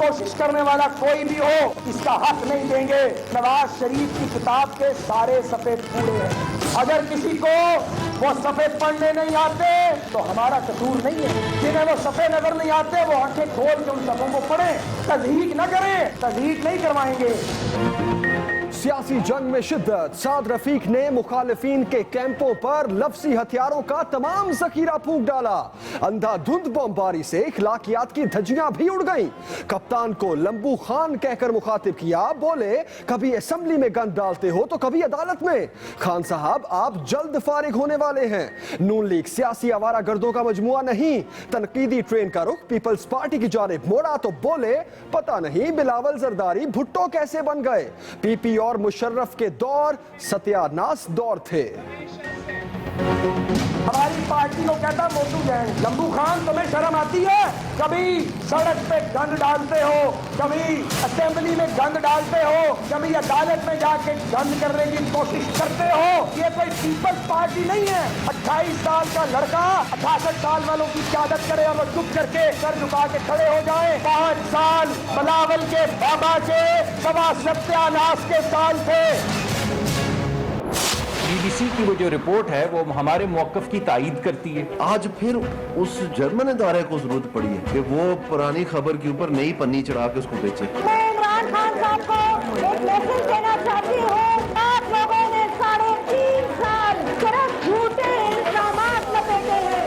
कोशिश करने वाला कोई भी हो इसका हक नहीं देंगे। नवाज शरीफ की किताब के सारे सफेद पूरे हैं। अगर किसी को वो सफेद पढ़ने नहीं आते तो हमारा कसूर नहीं है। जिन्हें वो सफेद नजर नहीं आते वो आंखें खोल के उन सफों को पढ़ें, तज़हीक न करें, तज़हीक नहीं करवाएंगे। सियासी जंग में शिद्दत, साद रफीक ने मुखालिफिन के कैंपों पर लफ्जी हथियारों का तमाम जखीरा फूंक डाला। अंधाधुंध बमबारी से इखलाकियात की धज्जियां भी उड़ गईं। कप्तान को लंबू खान कहकर मुखातिब किया, बोले कभी असेंबली में गंद डालते हो तो कभी अदालत में। खान साहब आप जल्द फारिग होने वाले हैं। नून लीग सियासी आवारा गर्दों का मजमुआ नहीं। तनकीदी ट्रेन का रुख पीपल्स पार्टी की जानिब मोड़ा तो बोले पता नहीं बिलावल जरदारी भुट्टो कैसे बन गए। पीपी और मुशर्रफ के दौर सत्यानाश दौर थे। हमारी पार्टी को कहता मोटू गैंग। लंबू खान तुम्हें शर्म आती है? कभी सड़क पे गंद डालते हो, कभी असेंबली में गंद डालते हो, कभी अदालत में जाके गंद करने की कोशिश करते हो। ये कोई पीपल्स पार्टी नहीं है। 28 साल का लड़का 68 साल वालों की क्यादत करे और वो चुप करके सर झुका के खड़े हो जाए। 5 साल बिलावल के बाबा के सवा सत्यानाश के साल थे। बीबीसी की वो जो रिपोर्ट है वो हमारे मौक़िफ़ की तायीद करती है। आज फिर उस जर्मन इदारे को जरूरत पड़ी है कि वो पुरानी खबर के ऊपर नई पन्नी चढ़ा के उसको बेचे। मैं इमरान खान साहब को एक मैसेज देना चाहती हूँ। आप लोगों ने 3.5 साल सिर्फ झूठे इल्जामात लपेटे हैं।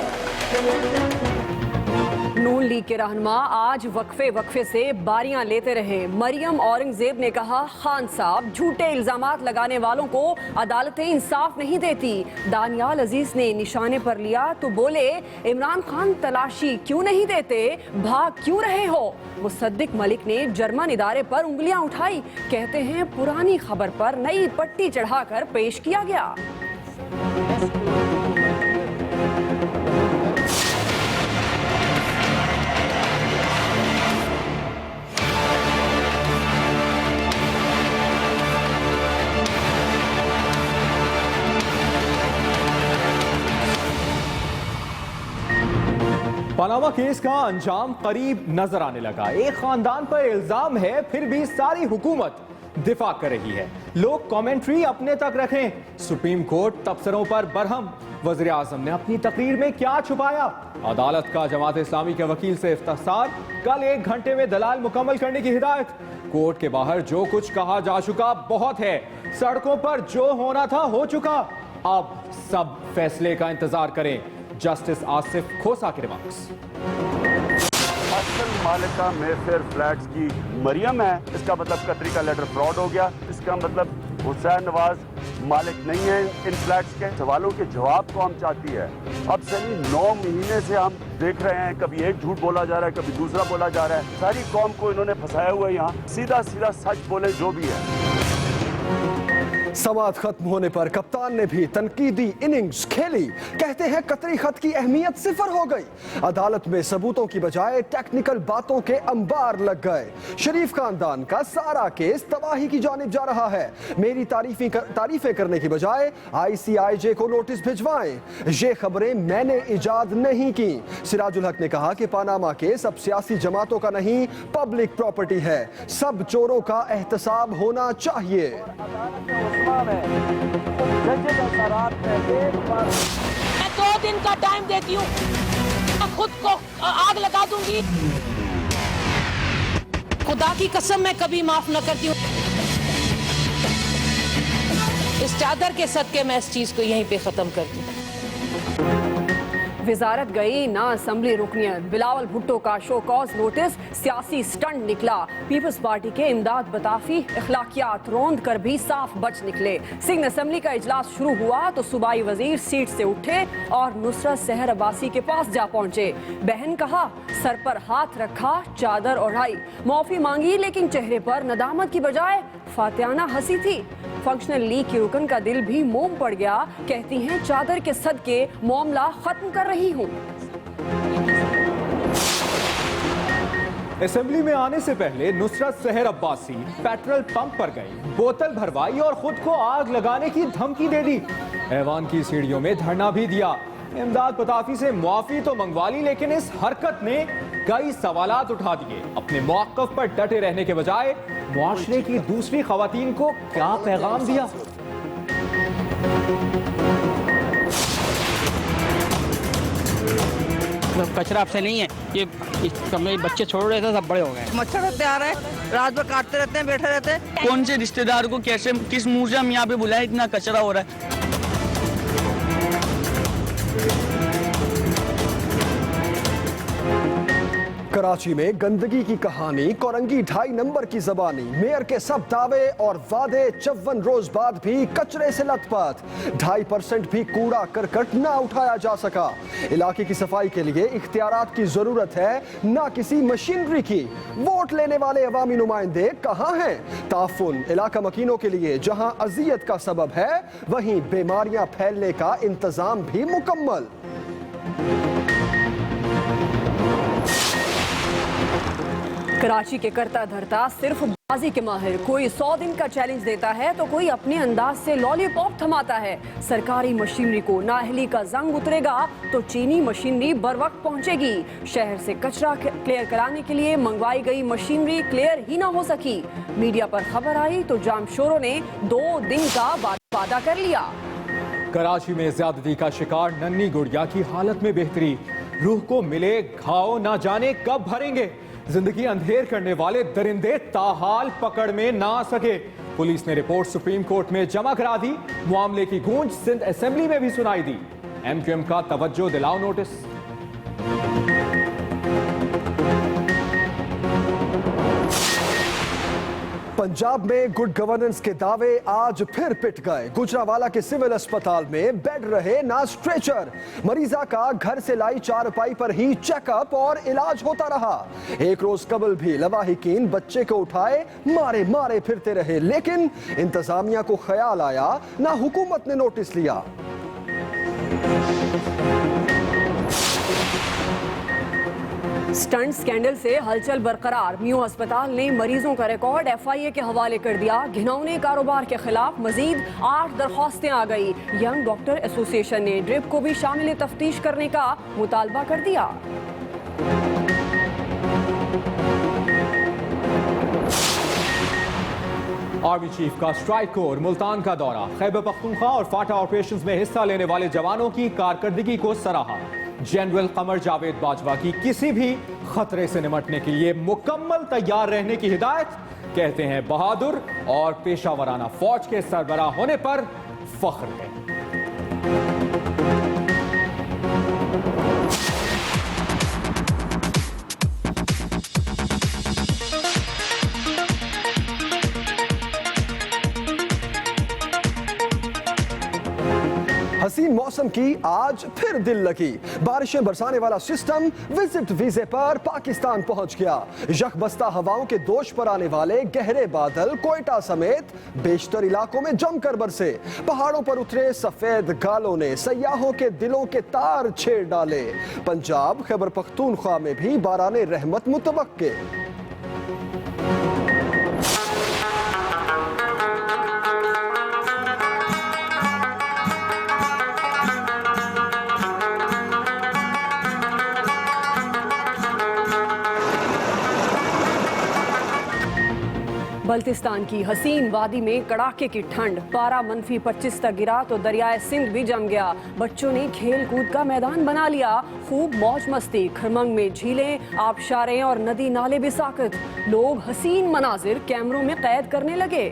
नून लीग के रहनुमा आज वक्फे से बारियां लेते रहे। मरियम औरंगजेब ने कहा खान साहब झूठे इल्जामात लगाने वालों को अदालतें इंसाफ नहीं देती। दानियाल अजीज ने निशाने पर लिया तो बोले इमरान खान तलाशी क्यों नहीं देते, भाग क्यों रहे हो। मुसद्दिक मलिक ने जर्मन इदारे पर उंगलियां उठाई, कहते हैं पुरानी खबर पर नई पट्टी चढ़ाकर पेश किया गया। पनामा केस का अंजाम करीब नजर आने लगा। एक खानदान पर इल्जाम है, फिर भी सारी हुकूमत दिफा कर रही है। लोग कमेंट्री अपने तक रखें। सुप्रीम कोर्ट तबसरों पर बरहम। वज़ीर आज़म ने अपनी तकरीर में क्या छुपाया। अदालत का जमात इस्लामी के वकील से इफ्तार। कल 1 घंटे में दलाल मुकम्मल करने की हिदायत। कोर्ट के बाहर जो कुछ कहा जा चुका बहुत है। सड़कों पर जो होना था हो चुका। अब सब फैसले का इंतजार करें। जस्टिस आसिफ खोसा के रिमार्क्स। असल मालिका मेफेयर फ्लैट्स की मरियम है, इसका मतलब कतरी का लेटर फ्रॉड हो गया। इसका मतलब हुसैन नवाज मालिक नहीं है इन फ्लैट्स के। सवालों के जवाब को हम चाहती है। अब से 9 महीने से हम देख रहे हैं, कभी एक झूठ बोला जा रहा है, कभी दूसरा बोला जा रहा है। सारी कौम को इन्होंने फंसाया हुआ है। यहाँ सीधा सीधा सच बोले जो भी है। समात खत्म होने पर कप्तान ने भी तनकीदी इनिंग्स खेली। कहते हैं कतरी खत की अहमियत सिफर हो गई। अदालत में सबूतों की बजाय टेक्निकल बातों के अंबार लग गए। शरीफ खानदान का सारा केस तबाही की जानिब जा रहा है। मेरी तारीफें करने की बजाय ICIJ को नोटिस भिजवाएं। ये खबरें मैंने इजाद नहीं की। सिराजुल हक ने कहा कि पनामा केस अब सियासी जमातों का नहीं, पब्लिक प्रॉपर्टी है। सब चोरों का एहतसाब होना चाहिए। मैं 2 दिन का टाइम देती हूँ, खुद को आग लगा दूंगी। खुदा की कसम मैं कभी माफ न करती हूँ। इस चादर के सदके मैं इस चीज को यहीं पे खत्म करती हूँ। वजारत गई ना असम्बली रुकनियत। बिलावल भुट्टो का शो कॉज नोटिस सियासी स्टंट निकला। पीपल्स पार्टी के इमदाद बताफी इखलाकियात रोंद कर भी साफ बच निकले। सिंध असम्बली का इजलास शुरू हुआ तो सूबाई वजीर सीट से उठे और नुसरत सहर अब्बासी के पास जा पहुंचे। बहन कहा, सर पर हाथ रखा, चादर ओढ़ाई, माफी मांगी, लेकिन चेहरे पर नदामत की बजाय फातियाना हंसी थी। फंक्शनल लीग की रुकन का दिल भी मोम पड़ गया। कहती हैं चादर के सदके मामला खत्म कर रही हूँ। असेंबली में आने से पहले नुसरत सहर अब्बासी पेट्रोल पंप पर गई, बोतल भरवाई और खुद को आग लगाने की धमकी दे दी। ऐवान की सीढ़ियों में धरना भी दिया। इमदाद पताफी से मुआफी तो मंगवा ली, लेकिन इस हरकत ने कई सवालात उठा दिए। अपने मौक़िफ़ पर डटे रहने के बजाय मुआशरे की दूसरी ख़वातीन को क्या पैगाम दिया? कचरा आपसे नहीं है, ये कमरे बच्चे छोड़ रहे थे, सब बड़े हो गए। मच्छर रहते आ रहे हैं, रात भर काटते रहते हैं, बैठे रहते हैं। कौन से रिश्तेदार को कैसे किस मुंह से हम यहाँ पे बुलाए, इतना कचरा हो रहा है। कराची में गंदगी की कहानी, कोरंगी 2.5 नंबर की जबानी, मेयर के सब दावे और वादे 54 रोज बाद भी कचरे से लथपथ। 2.5% भी कूड़ा करकट ना उठाया जा सका। इलाके की सफाई के लिए इख्तियारात की जरूरत है, ना किसी मशीनरी की। वोट लेने वाले अवामी नुमाइंदे कहाँ हैं? ताफुन इलाका मकीनों के लिए जहां अजियत का सबब है, वहीं बीमारियां फैलने का इंतजाम भी मुकम्मल। कराची के करता धरता सिर्फ बाजी के माहिर, कोई 100 दिन का चैलेंज देता है तो कोई अपने अंदाज से लॉलीपॉप थमाता है। सरकारी मशीनरी को नाअहली का जंग उतरेगा तो चीनी मशीनरी बर वक्त पहुंचेगी। शहर से कचरा क्लियर कराने के लिए मंगवाई गई मशीनरी क्लियर ही ना हो सकी। मीडिया पर खबर आई तो जामशोरों ने 2 दिन का वादा कर लिया। कराची में ज्यादती का शिकार नन्ही गुड़िया की हालत में बेहतरी। रूह को मिले घाव ना जाने कब भरेंगे। जिंदगी अंधेर करने वाले दरिंदे ताहाल पकड़ में ना आ सके। पुलिस ने रिपोर्ट सुप्रीम कोर्ट में जमा करा दी। मामले की गूंज सिंध असेंबली में भी सुनाई दी। एमक्यूएम का तवज्जो दिलाओ नोटिस। पंजाब में गुड गवर्नेंस के दावे आज फिर पिट गए। गुजरावाला के सिविल अस्पताल में बेड रहे ना स्ट्रेचर। मरीजा का घर से लाई चारपाई पर ही चेकअप और इलाज होता रहा। एक रोज कबल भी लवाहिकीन बच्चे को उठाए मारे मारे फिरते रहे, लेकिन इंतजामिया को ख्याल आया, ना हुकूमत ने नोटिस लिया। स्टंट स्कैंडल से हलचल बरकरार। म्यू अस्पताल ने मरीजों का रिकॉर्ड FIA के हवाले कर दिया। घिनौने कारोबार के खिलाफ मजीद 8 दरख्वास्तें आ गई। यंग डॉक्टर एसोसिएशन ने ड्रिप को भी शामिल तफ्तीश करने का मुतालबा कर दिया। आर्मी चीफ का स्ट्राइक कोर मुल्तान का दौरा। खैबर पख्तूनख्वा और फाटा ऑपरेशंस में हिस्सा लेने वाले जवानों की कारकर्दगी को सराहा। जनरल कमर जावेद बाजवा की किसी भी खतरे से निपटने के लिए मुकम्मल तैयार रहने की हिदायत। कहते हैं बहादुर और पेशावराना फौज के सरबराह होने पर फख्र है। हसीन मौसम की आज फिर दिल लगी। बारिशें बरसाने वाला सिस्टम विजिट वीजे पर पाकिस्तान पहुंच गया। यकबस्ता हवाओं के दोष पर आने वाले गहरे बादल कोयटा समेत बेशतर इलाकों में जमकर बरसे। पहाड़ों पर उतरे सफेद गालों ने सयाहों के दिलों के तार छेड़ डाले। पंजाब खैबर पख्तूनख्वा में भी बाराने रहमत मुतवक्के। बल्तिस्तान की हसीन वादी में कड़ाके की ठंड। पारा -25 तक गिरा तो दरियाए सिंध भी जम गया। बच्चों ने खेल कूद का मैदान बना लिया। खूब मौज मस्ती। खरमंग में झीलें, आबशारें और नदी नाले भी साकित। लोग हसीन मनाजिर कैमरों में कैद करने लगे।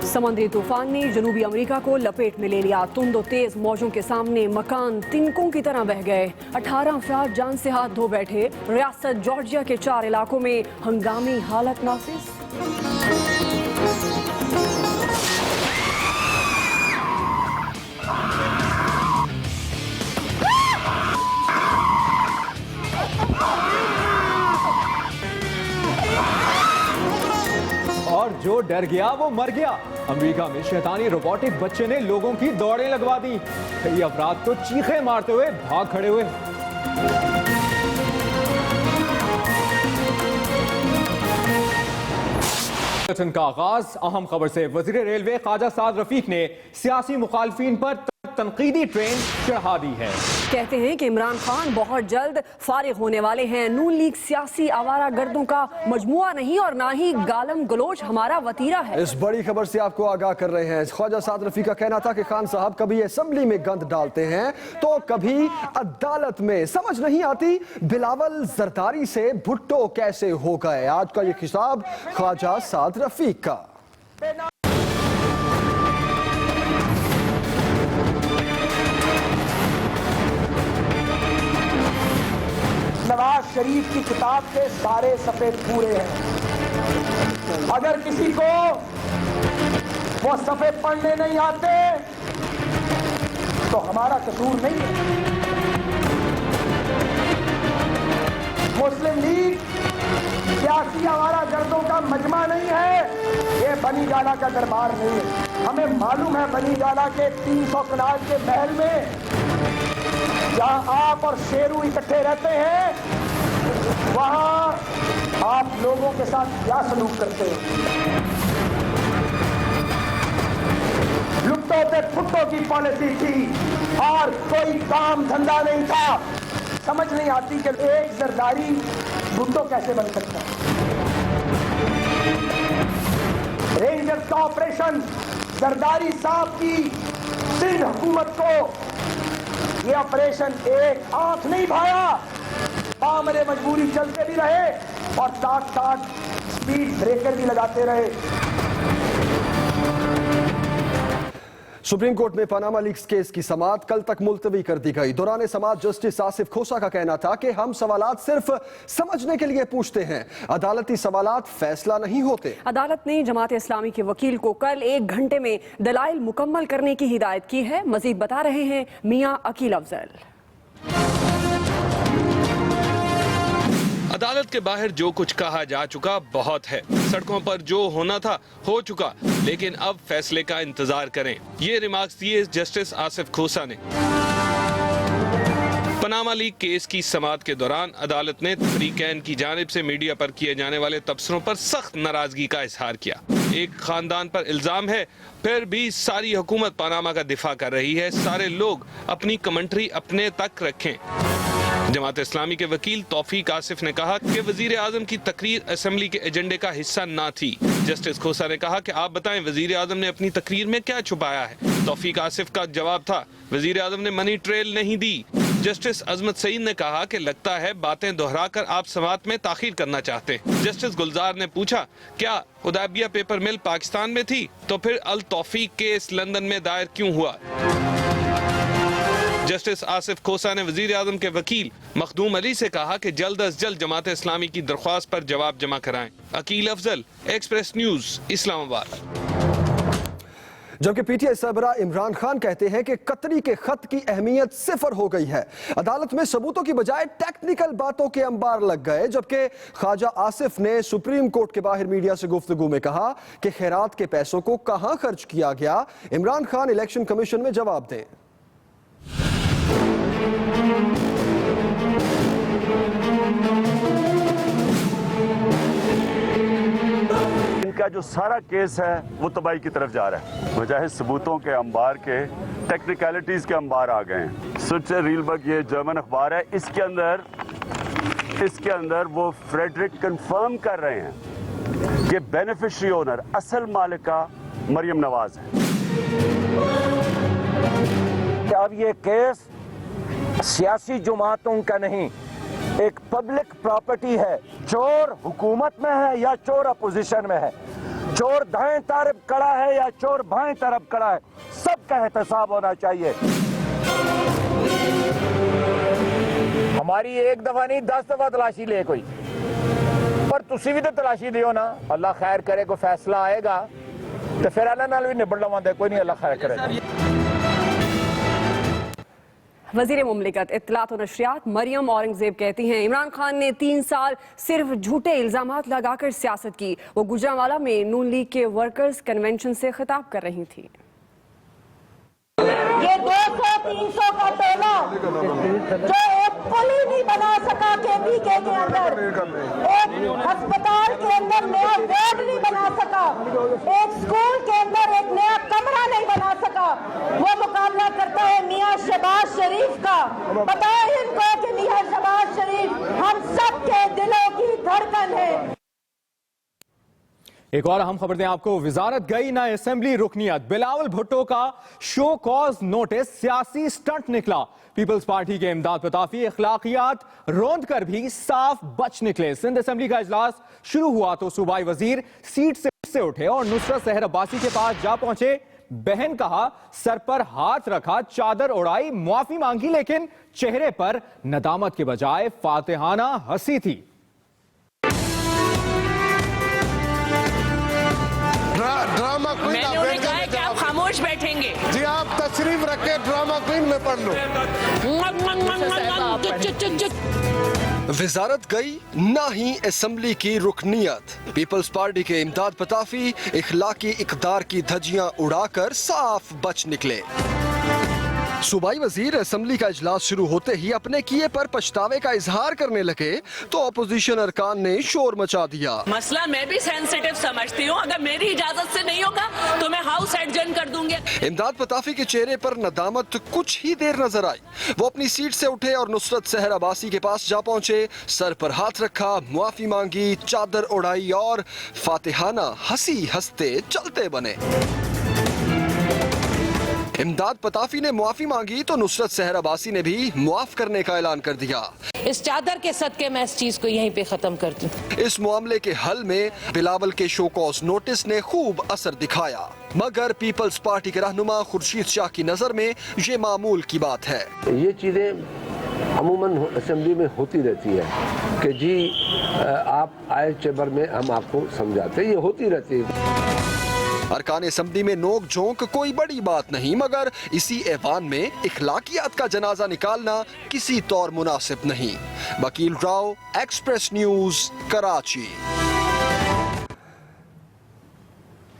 समुद्री तूफान ने जनूबी अमेरिका को लपेट में ले लिया। तुंद और तेज मौजों के सामने मकान तिनकों की तरह बह गए। 18 अफराद जान से हाथ धो बैठे। रियासत जॉर्जिया के 4 इलाकों में हंगामी हालत नाफिज। और जो डर गया वो मर गया। अमेरिका में शैतानी रोबोटिक बच्चे ने लोगों की दौड़ें लगवा दी। कई अफराद तो चीखें मारते हुए भाग खड़े हुए। बुलेटिन का आगाज अहम खबर से। वजीर रेलवे ख्वाजा साद रफीक ने सियासी मुखालफिन पर तनकीदी ट्रेन चढ़ा दी है। कहते हैं कि इमरान खान बहुत जल्द फारिग होने वाले हैं। नून लीग सियासी आवारा गर्दों का मजमुआ नहीं और ना ही गालम गलोच हमारा वतीरा है। इस बड़ी खबर से आपको आगाह कर रहे हैं। ख्वाजा साद रफी का कहना था कि खान साहब कभी असेंबली में गंद डालते हैं तो कभी अदालत में। समझ नहीं आती बिलावल जरदारी से भुट्टो कैसे हो गए। आज का ये खिताब ख्वाजा साद रफीक का। नवाज शरीफ की किताब के सारे सफेद पूरे हैं। अगर किसी को वो सफेद पढ़ने नहीं आते तो हमारा कसूर नहीं है। मुस्लिम लीग सियासी आवारा गर्दों का मजमा नहीं है, ये बनी जाला का दरबार नहीं है। हमें मालूम है बनी जाला के 300 कनाल के महल में जहां आप और शेरू इकट्ठे रहते हैं, वहां आप लोगों के साथ क्या सलूक करते हैं। लुट्टो पे फुट्टो की पॉलिसी थी और कोई काम धंधा नहीं था। समझ नहीं आती कि एक जरदारी भुट्टो कैसे बन सकता है। रेंजर्स का ऑपरेशन जरदारी साहब की सिंध हुकूमत को ये ऑपरेशन एक आंख नहीं भाया। आमरे मजबूरी चलते भी रहे और साथ साथ स्पीड ब्रेकर भी लगाते रहे। सुप्रीम कोर्ट में पनामा लीक्स केस की समाअत कल तक मुलतवी कर दी गई। दौरान समाअत जस्टिस आसिफ खोसा का कहना था कि हम सवालात सिर्फ समझने के लिए पूछते हैं, अदालती सवालात फैसला नहीं होते। अदालत ने जमात इस्लामी के वकील को कल 1 घंटे में दलाइल मुकम्मल करने की हिदायत की है। मजीद बता रहे हैं मियां अकील अफजल। अदालत के बाहर जो कुछ कहा जा चुका बहुत है। सड़कों पर जो होना था हो चुका, लेकिन अब फैसले का इंतजार करें। ये रिमार्क्स दिए जस्टिस आसिफ खोसा ने। पनामा लीग केस की समाअत के दौरान अदालत ने तहरीकैन की जानिब से मीडिया पर किए जाने वाले तबसरों पर सख्त नाराजगी का इजहार किया। एक खानदान पर इल्जाम है, फिर भी सारी हुकूमत पनामा का दिफा कर रही है। सारे लोग अपनी कमेंट्री अपने तक रखें। जमात इस्लामी के वकील तौफीक आसिफ ने कहा कि वजीर आजम की तकरीर असेंबली के एजेंडे का हिस्सा ना थी। जस्टिस खोसा ने कहा कि आप बताएं वजीर आजम ने अपनी तकरीर में क्या छुपाया है। तौफीक आसिफ का जवाब था वजीर आजम ने मनी ट्रेल नहीं दी। जस्टिस अजमत सईद ने कहा कि लगता है बातें दोहराकर आप समाअत में ताखीर करना चाहते हैं। जस्टिस गुलजार ने पूछा क्या हुदैबिया पेपर मिल पाकिस्तान में थी तो फिर अल तौफीक केस लंदन में दायर क्यों हुआ। जस्टिस आसिफ खोसा ने वजीर आजम के वकील मखदूम अली से कहा कि जल्द अज जल्द जमात इस्लामी की दरख्वास्त पर जवाब जमा कराएं। Akeel Afzal, express news, Islamabad. जबकि पीटीआई सरबराह इमरान खान कहते हैं कि कतरी के खत की अहमियत सिफर हो गई है। अदालत में सबूतों की बजाय टेक्निकल बातों के अंबार लग गए। जबकि ख्वाजा आसिफ ने सुप्रीम कोर्ट के बाहर मीडिया से गुफ्तगू में कहा कि खैरात के पैसों को कहां खर्च किया गया, इमरान खान इलेक्शन कमीशन में जवाब दें। इनका जो सारा केस है वो तबाही की तरफ जा रहा है। बजाय सबूतों के अंबार के टेक्निकलिटीज के अंबार आ गए हैं। सुचे रीलबर्ग ये जर्मन अखबार है, इसके अंदर वो फ्रेडरिक कंफर्म कर रहे हैं कि बेनिफिशियरी ओनर असल मालिका मरियम नवाज है। अब ये केस सियासी जमातों का नहीं, एक पब्लिक प्रॉपर्टी है। चोर हुकूमत में है या चोर अपोजिशन में है, चोर दाएं तरफ खड़ा है या चोर बाएं तरफ खड़ा है, सबका एहतसाब होना चाहिए। हमारी एक दफा नहीं 10 दफा तलाशी ले कोई, पर तुसी भी तो तलाशी लियो ना। अल्लाह खैर करे, कोई फैसला आएगा तो फिर अल्लाह नाल भी निबड़ लवांदे, कोई नहीं, अल्लाह खैर करे। वजीर मुमलिकत इत्तलात और नशरियात मरियम औरंगजेब कहती हैं इमरान खान ने 3 साल सिर्फ झूठे इल्जामात लगाकर सियासत की। वो गुजरांवाला में नून लीग के वर्कर्स कन्वेंशन से खिताब कर रही थी। ये 200-300 का टोला जो एक पुल ही नहीं बना सका केबीके के अंदर, एक अस्पताल के अंदर नया बेड नहीं बना सका, बताएं इनको कि मियां शहबाज शरीफ हम सबके दिलों की धड़कन है। एक और अहम खबर दें आपको, विजारत गई ना असेंबली रुकनियत, बिलावल भुट्टो का शो कॉज नोटिस सियासी स्टंट निकला। पीपल्स पार्टी के इमदाद पताफी अखलाकियात रोंद कर भी साफ बच निकले। सिंध असेंबली का इजलास शुरू हुआ तो सूबाई वजीर सीट से उठे और नुसरत सहर अब्बासी के पास जा पहुंचे। बहन कहा, सर पर हाथ रखा, चादर उड़ाई, मुआफी मांगी, लेकिन चेहरे पर नदामत के बजाय फातिहाना हंसी थी। ड्रामा क्वीन, मैंने उन्हें कहा है कि आप खामोश बैठेंगे। जी आप तशरीफ रखे, ड्रामा क्वीन में पढ़ लो। विजारत गई ना ही असेंबली की रुकनियत। पीपल्स पार्टी के इमदाद पताफी इखलाकी इकदार की धज्जियां उड़ाकर साफ बच निकले। सूबाई वजीर असेंबली का इजलास शुरू होते ही अपने किए पर पछतावे का इजहार करने लगे तो अपोजिशन अरकान ने शोर मचा दिया। मसला मैं भी सेंसिटिव समझती हूँ, अगर मेरी इजाजत से नहीं होगा तो मैं हाउस एडजर्न कर दूंगी। इमदाद पताफी के चेहरे पर नदामत कुछ ही देर नजर आई। वो अपनी सीट से उठे और नुसरत सहर अब्बासी के पास जा पहुंचे, सर पर हाथ रखा, मुआफी मांगी, चादर उड़ाई और फातिहाना हंसी हंसते चलते बने। इमदाद पताफी ने मुआफी मांगी तो नुसरत सहर अब्बासी ने भी मुआफ करने का ऐलान कर दिया। इस चादर के सदके मैं इस चीज को यहीं पे खत्म करती हूँ। इस मामले के हल में बिलावल के शो कॉज नोटिस ने खूब असर दिखाया, मगर पीपल्स पार्टी के रहनुमा खुर्शीद शाह की नजर में ये मामूल की बात है। ये चीजें अमूमन असेंबली में होती रहती है कि जी आप आए चैम्बर में, हम आपको समझाते, ये होती रहती है। अरकान असेंबली में नोक झोंक कोई बड़ी बात नहीं, मगर इसी ऐवान में इखलाकियात का जनाजा निकालना किसी तौर मुनासिब नहीं। Wakeel Rao, express news, Karachi.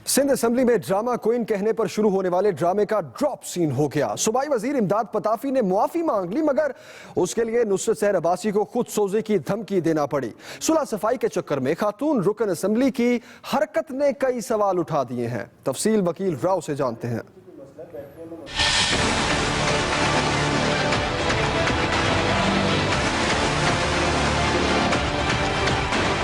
Sindh assembly में ड्रामा क्वीन कहने पर शुरू होने वाले ड्रामे का ड्रॉप सीन हो गया। सूबाई वजीर इमदाद पताफी ने मुआफी मांग ली, मगर उसके लिए नुसरत सहर अब्बासी को खुद सोजे की धमकी देना पड़ी। सुलह सफाई के चक्कर में खातून रुकन असेंबली की हरकत ने कई सवाल उठा दिए हैं। तफसील वकील राव से जानते हैं।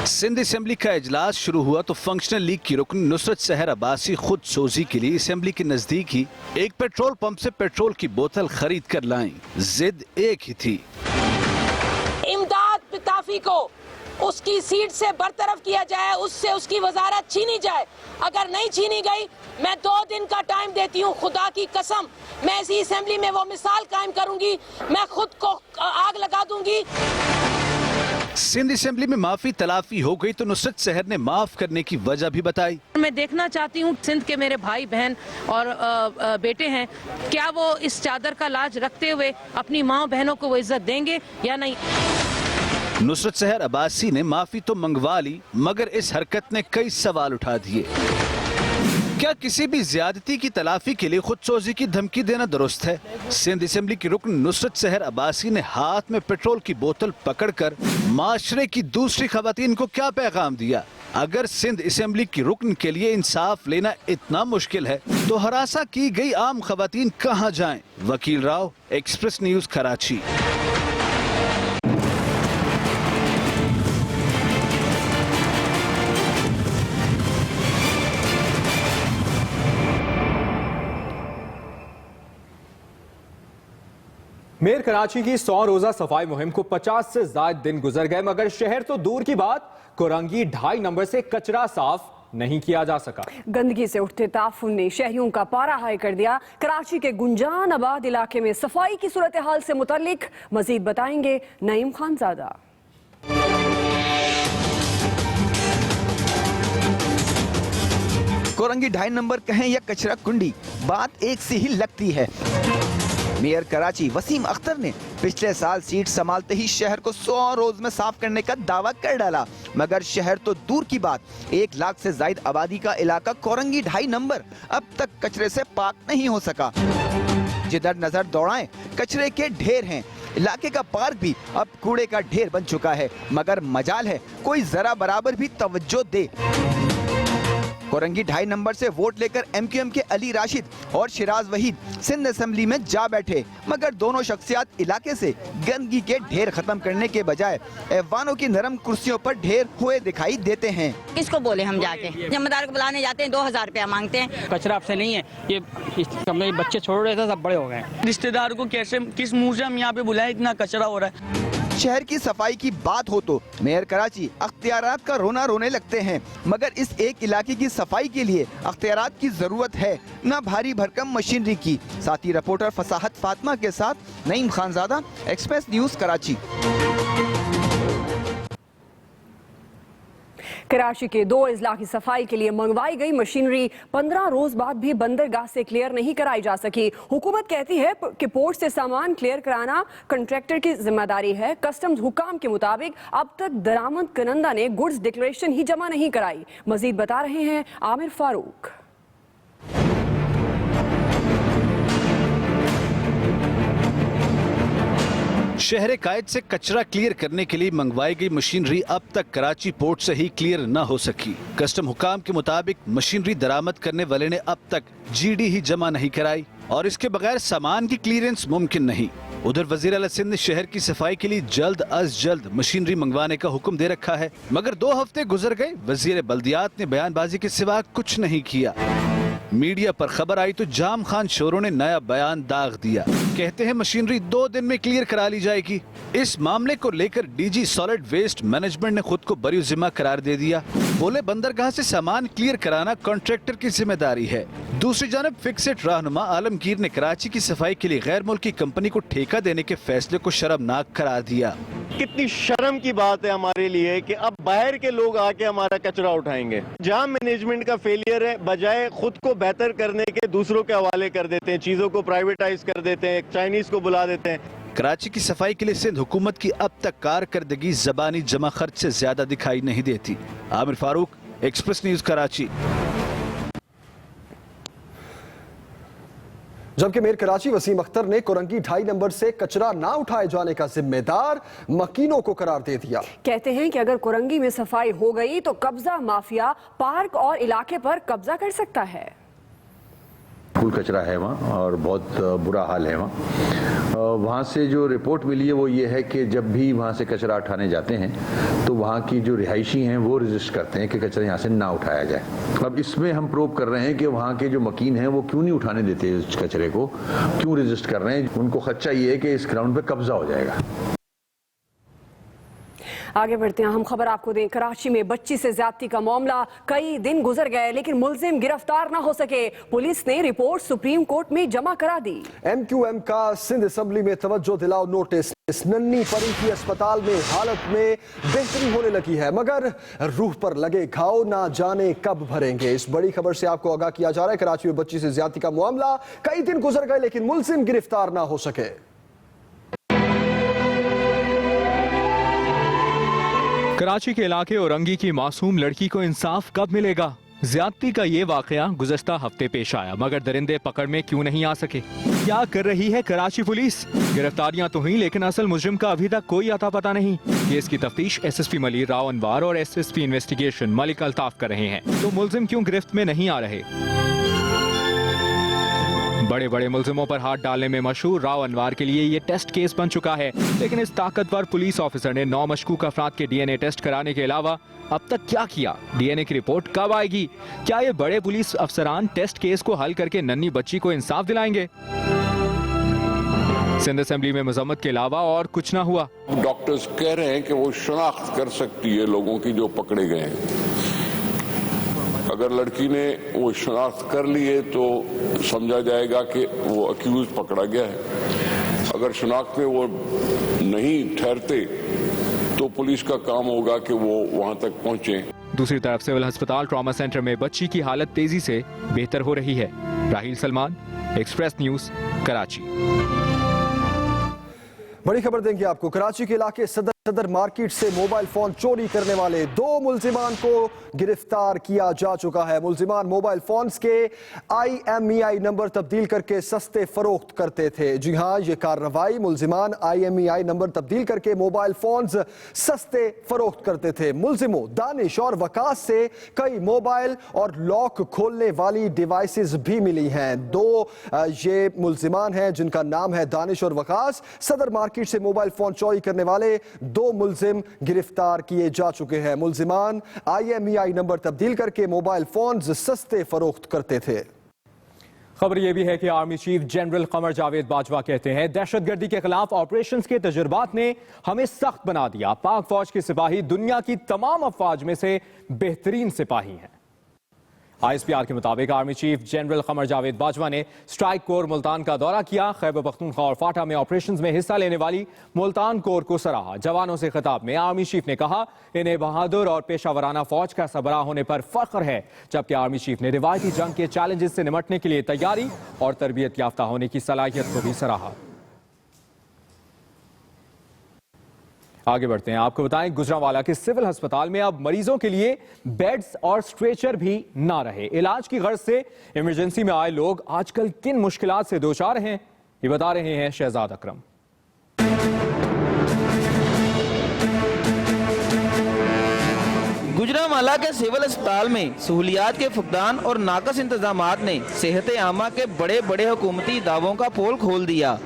सिंध असेंबली का इजलास शुरू हुआ तो फंक्शनल लीग की रुकन नुसरत सहर अब्बासी खुद सोजी के लिए असेंबली के नजदीक ही एक पेट्रोल पंप से पेट्रोल की बोतल खरीद कर लाईं। जिद एक ही थी, इमदाद पताफी को उसकी सीट से बरतरफ किया जाए, उससे उसकी वजारत छीनी जाए। अगर नहीं छीनी गई, मैं 2 दिन का टाइम देती हूँ, खुदा की कसम मैं इसी असेंबली में वो मिसाल कायम करूंगी, मैं खुद को आग लगा दूंगी। सिंध असेंबली में माफी तलाफी हो गई तो नुसरत सहर ने माफ करने की वजह भी बताई। मैं देखना चाहती हूँ सिंध के मेरे भाई बहन और बेटे हैं, क्या वो इस चादर का लाज रखते हुए अपनी माँ बहनों को वो इज्जत देंगे या नहीं। नुसरत सहर अब्बासी ने माफी तो मंगवा ली, मगर इस हरकत ने कई सवाल उठा दिए। क्या किसी भी ज्यादती की तलाफी के लिए खुद सोजी की धमकी देना दुरुस्त है? सिंध असेंबली की रुकन नुसरत सहर अब्बासी ने हाथ में पेट्रोल की बोतल पकड़कर माशरे की दूसरी खवातीन को क्या पैगाम दिया? अगर सिंध असेंबली की रुकन के लिए इंसाफ लेना इतना मुश्किल है तो हरासा की गई आम खवातीन कहाँ जाएं? वकील Rao, express news, Karachi. Mayor Karachi की 100 रोजा सफाई मुहिम को 50 से ज्यादा दिन गुजर गए, मगर शहर तो दूर की बात, कोरंगी 2.5 नंबर से कचरा साफ नहीं किया जा सका। गंदगी से उठते ताफुन ने शहरियों का पारा हाई कर दिया। कराची के गुंजान आबाद इलाके में सफाई की सूरत हाल से मुतालिक मजीद बताएंगे नईम खानजादा। कोरंगी 2.5 नंबर कहें या कचरा कुंडी, बात एक सी ही लगती है। मेयर कराची वसीम अख्तर ने पिछले साल सीट संभालते ही शहर को 100 रोज में साफ करने का दावा कर डाला, मगर शहर तो दूर की बात, 1 लाख से ज्यादा आबादी का इलाका कोरंगी 2.5 नंबर अब तक कचरे से पाक नहीं हो सका। जिधर नजर दौड़ाएं कचरे के ढेर हैं। इलाके का पार्क भी अब कूड़े का ढेर बन चुका है, मगर मजाल है कोई जरा बराबर भी तवज्जो दे। कोरंगी 2.5 नंबर से वोट लेकर MQM के अली राशिद और शिराज वहीद सिंध असेंबली में जा बैठे, मगर दोनों शख्सियात इलाके से गंदगी के ढेर खत्म करने के बजाय ऐवानों की नरम कुर्सियों पर ढेर हुए दिखाई देते हैं। किसको बोले हम जाके, जिम्मेदार को बुलाने जाते हैं 2000 रुपया मांगते हैं। कचरा आपसे नहीं है, ये कमरे बच्चे छोड़ रहे थे, सब बड़े हो गए। रिश्तेदार को कैसे, किस मुंह से हम यहाँ पे बुलाए, इतना कचरा हो रहा है। शहर की सफाई की बात हो तो मेयर कराची अख्तियारात का रोना रोने लगते हैं, मगर इस एक इलाके की सफाई के लिए अख्तियारात की जरूरत है, न भारी भरकम मशीनरी की। साथी रिपोर्टर फसाहत फातिमा के साथ नईम खानजादा, एक्सप्रेस न्यूज कराची। कराची के 2 अजला की सफाई के लिए मंगवाई गई मशीनरी 15 रोज बाद भी बंदरगाह से क्लियर नहीं कराई जा सकी। हुकूमत कहती है कि पोर्ट से सामान क्लियर कराना कंट्रैक्टर की जिम्मेदारी है। कस्टम्स हुकाम के मुताबिक अब तक दरामद कनंदा ने गुड्स डिक्लेरेशन ही जमा नहीं कराई। मजीद बता रहे हैं आमिर फारूक। शहर कायद से कचरा क्लियर करने के लिए मंगवाई गई मशीनरी अब तक कराची पोर्ट से ही क्लियर न हो सकी। कस्टम हुकाम के मुताबिक मशीनरी दरामद करने वाले ने अब तक GD ही जमा नहीं कराई और इसके बगैर सामान की क्लियरेंस मुमकिन नहीं। उधर वजीर आला सिंध ने शहर की सफाई के लिए जल्द अज जल्द मशीनरी मंगवाने का हुक्म दे रखा है, मगर 2 हफ्ते गुजर गए, वजीर बल्दियात ने बयानबाजी के सिवा कुछ नहीं किया। मीडिया पर खबर आई तो जाम खान शोरों ने नया बयान दाग दिया, कहते हैं मशीनरी 2 दिन में क्लियर करा ली जाएगी। इस मामले को लेकर DG सॉलिड वेस्ट मैनेजमेंट ने खुद को बरी जिम्मा करार दे दिया। बोले बंदरगाह से सामान क्लियर कराना कॉन्ट्रैक्टर की जिम्मेदारी है। दूसरी जानब फिक्सेड रहनुमा आलमगीर ने कराची की सफाई के लिए गैर मुल्की कंपनी को ठेका देने के फैसले को शर्मनाक करार दिया। कितनी शर्म की बात है हमारे लिए कि अब बाहर के लोग आके हमारा कचरा उठाएंगे। जहां मैनेजमेंट का फेलियर है, बजाय खुद को बेहतर करने के दूसरों के हवाले कर देते हैं, चीजों को प्राइवेटाइज कर देते हैं, चाइनीज को बुला देते हैं। कराची की सफाई के लिए सिंध हुकूमत की अब तक कारकर्दगी जबानी जमा खर्च से ज्यादा दिखाई नहीं देती। Aamir Farooq, express news Karachi. जबकि मेयर कराची वसीम अख्तर ने कोरंगी 2.5 नंबर से कचरा ना उठाए जाने का जिम्मेदार मकीनों को करार दे दिया। कहते हैं कि अगर कोरंगी में सफाई हो गई तो कब्जा माफिया पार्क और इलाके पर कब्जा कर सकता है। फुल कचरा है वहाँ और बहुत बुरा हाल है वहाँ से जो रिपोर्ट मिली है वो ये है कि जब भी वहाँ से कचरा उठाने जाते हैं तो वहाँ की जो रिहायशी हैं वो रजिस्टर करते हैं कि कचरा यहाँ से ना उठाया जाए। अब इसमें हम प्रोब कर रहे हैं कि वहाँ के जो मकीन हैं वो क्यों नहीं उठाने देते इस कचरे को, क्यों रजिस्टर कर रहे हैं। उनको खदशा ये है कि इस ग्राउंड पर कब्जा हो जाएगा। आगे बढ़ते हैं, हम खबर आपको दें। कराची में बच्ची से ज्यादती का मामला, कई दिन गुजर गए लेकिन मुलजिम गिरफ्तार ना हो सके। पुलिस ने रिपोर्ट सुप्रीम कोर्ट में जमा करा दी। MQM का सिंध असेंबली में तवज्जो दिलाओ नोटिस। इस नन्ही परी की अस्पताल में हालत में बेहतरी होने लगी है, मगर रूह पर लगे घाव ना जाने कब भरेंगे। इस बड़ी खबर से आपको आगाह किया जा रहा है। कराची में बच्ची से ज्यादती का मामला, कई दिन गुजर गए लेकिन मुलजिम गिरफ्तार ना हो सके। कराची के इलाके औरंगी की मासूम लड़की को इंसाफ कब मिलेगा? ज्यादती का ये वाकया गुज़श्ता हफ्ते पेश आया, मगर दरिंदे पकड़ में क्यों नहीं आ सके? क्या कर रही है कराची पुलिस? गिरफ्तारियां तो हुई लेकिन असल मुजरिम का अभी तक कोई अता पता नहीं। केस की तफ्तीश SSP मलिक राव अनवार और SSP इन्वेस्टिगेशन मलिक अल्ताफ कर रहे हैं, तो मुलजिम क्यों गिरफ्त में नहीं आ रहे? बड़े बड़े मुल्जिमों पर हाथ डालने में मशहूर राव अनवार के लिए ये टेस्ट केस बन चुका है, लेकिन इस ताकतवर पुलिस ऑफिसर ने 9 मशकूक अफराद के DNA टेस्ट कराने के अलावा अब तक क्या किया? DNA की रिपोर्ट कब आएगी? क्या ये बड़े पुलिस अफसरान टेस्ट केस को हल करके नन्ही बच्ची को इंसाफ दिलाएंगे? सिंध असेंबली में मजम्मत के अलावा और कुछ ना हुआ। डॉक्टर्स कह रहे हैं कि वो शनाख्त कर सकती है लोगों की जो पकड़े गए हैं। अगर लड़की ने वो शनाख्त कर ली है तो समझा जाएगा कि वो अक्यूज पकड़ा गया है। अगर शनाख्त में वो नहीं ठहरते तो पुलिस का काम होगा कि वो वहां तक पहुंचे। दूसरी तरफ सिविल अस्पताल ट्रॉमा सेंटर में बच्ची की हालत तेजी से बेहतर हो रही है। राहील सलमान, एक्सप्रेस न्यूज, कराची। बड़ी खबर देंगे आपको। कराची के इलाके सदर सदर मार्केट से मोबाइल फोन चोरी करने वाले 2 मुलजिमान को गिरफ्तार किया जा चुका है। मुलजिमान मोबाइल फोन्स के IMEI नंबर तब्दील करके सस्ते फरोख्त करते थे। जी हां, ये कार्रवाई मुलजिमान IMEI नंबर तब्दील करके मोबाइल फोन्स सस्ते फरोख्त करते थे। मुलजिमों दानिश और वकास से कई मोबाइल और लॉक खोलने वाली डिवाइसेस भी मिली हैं। 2 ये मुलजिमान हैं जिनका नाम है दानिश और वकास। सदर मार्केट से मोबाइल फोन चोरी करने वाले 2 मुलजिम गिरफ्तार किए जा चुके हैं। मुलजिमान IMEI नंबर तब्दील करके मोबाइल फोन सस्ते फरोख्त करते थे। खबर यह भी है कि army chief general Qamar Javed Bajwa कहते हैं, दहशतगर्दी के खिलाफ ऑपरेशंस के तजुर्बात ने हमें सख्त बना दिया। पाक फौज के सिपाही दुनिया की तमाम अफवाज में से बेहतरीन सिपाही हैं। ISPR के मुताबिक army chief general Qamar Javed Bajwa ने स्ट्राइक कोर मुल्तान का दौरा किया। खैबर पख्तूनख्वा और फाटा में ऑपरेशंस में हिस्सा लेने वाली मुल्तान कोर को सराहा। जवानों से खिताब में आर्मी चीफ ने कहा, इन्हें बहादुर और पेशावराना फौज का सरबराह होने पर फख्र है। जबकि आर्मी चीफ ने रिवायती जंग के चैलेंजेस से निमटने के लिए तैयारी और तरबियत याफ्ता होने की सलाहियत को भी सराहा। आगे बढ़ते हैं, आपको बताएं गुजरांवाला के सिविल अस्पताल में अब मरीजों के लिए बेड्स और स्ट्रेचर भी ना रहे। इलाज की गर्ज से इमरजेंसी में आए लोग आजकल किन मुश्किलात से दोचार हैं, ये बता रहे हैं शहजाद अकरम। गुजरांवाला के सिविल अस्पताल में सहूलियात के फुकदान और नाकस इंतजामात ने सेहत आमा के बड़े बड़े हुकूमती दावों का पोल खोल दिया।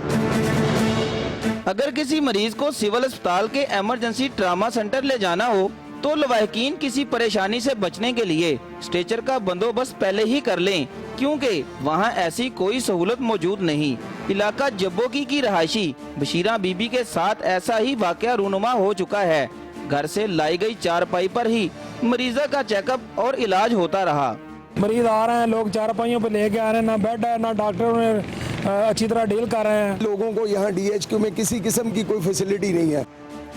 अगर किसी मरीज को सिविल अस्पताल के इमरजेंसी ट्रामा सेंटर ले जाना हो तो लवाहकीन किसी परेशानी से बचने के लिए स्ट्रेचर का बंदोबस्त पहले ही कर लें, क्योंकि वहां ऐसी कोई सहूलत मौजूद नहीं। इलाका जब्बोकी की रहायशी बशीरा बीबी के साथ ऐसा ही वाकया रूनुमा हो चुका है। घर से लाई गई चारपाई पर ही मरीजा का चेकअप और इलाज होता रहा। मरीज आ रहे हैं, लोग चारपाइयों पर लेके आ रहे हैं, ना बेड है ना डॉक्टरों ने अच्छी तरह डील कर रहे हैं। लोगों को यहाँ DHQ में किसी किस्म की कोई फैसिलिटी नहीं है।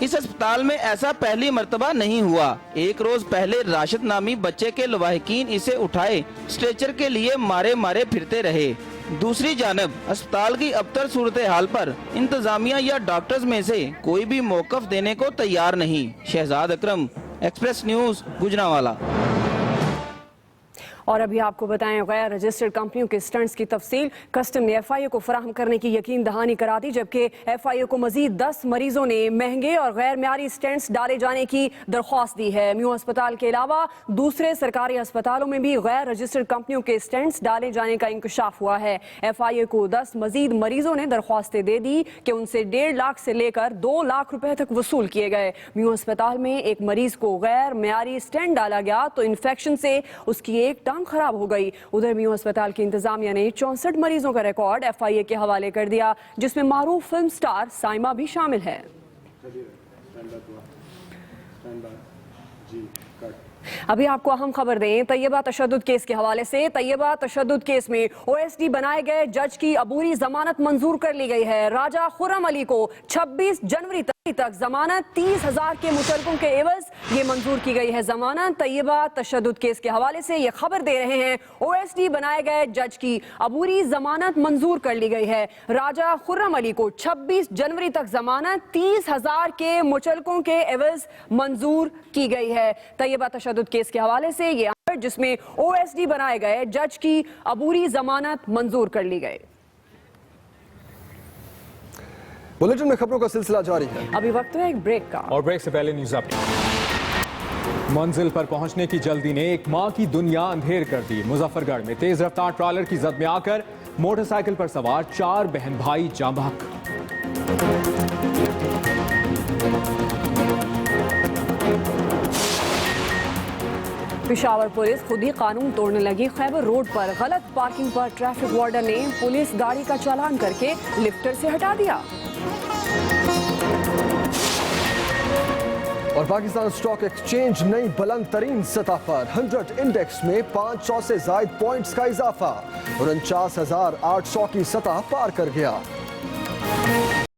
इस अस्पताल में ऐसा पहली मर्तबा नहीं हुआ। एक रोज पहले राशिद नामी बच्चे के लवाहकीन इसे उठाए स्ट्रेचर के लिए मारे मारे फिरते रहे। दूसरी जानब अस्पताल की अबतर सूरत हाल पर इंतजामिया या डॉक्टर्स में से कोई भी मौकफ देने को तैयार नहीं। शहजाद अकरम, एक्सप्रेस न्यूज, गुजरांवाला। और अभी आपको बताएं, गैर रजिस्टर्ड कंपनियों के स्टंट्स की तफसील कस्टम ने FIA को फराहम करने की यकीन दहानी करा दी, जबकि FIA को मजीद 10 मरीजों ने महंगे और गैर म्यारी स्टंट्स डाले जाने की दरख्वास्त दी है। म्यू अस्पताल के अलावा दूसरे सरकारी अस्पतालों में भी गैर रजिस्टर्ड कंपनियों के स्टंट्स डाले जाने का इंकशाफ हुआ है। FIA को 10 मजीद मरीजों ने दरख्वास्तें दे दी कि उनसे 1.5 लाख से लेकर 2 लाख रुपए तक वसूल किए गए। म्यू अस्पताल में एक मरीज को गैर म्यारी स्टेंट डाला गया तो इन्फेक्शन से उसकी एक टांग खराब हो गई। उधर म्यू अस्पताल की इंतजामिया ने 64 मरीजों का रिकॉर्ड FIA के हवाले कर दिया, जिसमें मारूफ फिल्म स्टार साइमा भी शामिल है। अभी आपको अहम खबर दें तैयबा तशद्दुद केस के हवाले से। तैयबा तशद्दुद केस में OSD बनाए गए जज की अबूरी जमानत मंजूर कर ली गई है। राजा खुर्रम अली को 26 जनवरी तक जमानत 30,000 के मुतलकों के एवज ये मंजूर की गई है जमानत। तैयबा तशद्दुद केस के हवाले से ये खबर दे रहे हैं, OSD बनाए गए जज की अबूरी जमानत मंजूर कर ली गई है। राजा खुर्रम अली को 26 जनवरी तक जमानत 30,000 के मुतलकों के एवज मंजूर की गई है। तैयबा तशद्दुद केस के हवाले से ये जिसमें OSD बनाए गए जज की अबूरी जमानत मंजूर कर ली गई। बुलेटिन में खबरों का सिलसिला जारी है। अभी वक्त है एक ब्रेक का, और ब्रेक से पहले न्यूज अपडेट। मंजिल पर पहुंचने की जल्दी ने एक मां की दुनिया अंधेर कर दी। मुजफ्फरगढ़ में तेज रफ्तार ट्रॉलर की जद में आकर मोटरसाइकिल पर सवार 4 बहन भाई जाँ बहक। पेशावर पुलिस खुद ही कानून तोड़ने लगी। खैबर रोड पर गलत पार्किंग पर ट्रैफिक वार्डन ने पुलिस गाड़ी का चालान करके लिफ्टर से हटा दिया। और पाकिस्तान स्टॉक एक्सचेंज नई बुलंद तरीन सतह पर 100 इंडेक्स में 500 से ज्यादा पॉइंट्स का इजाफा, 49,800 की सतह पार कर गया।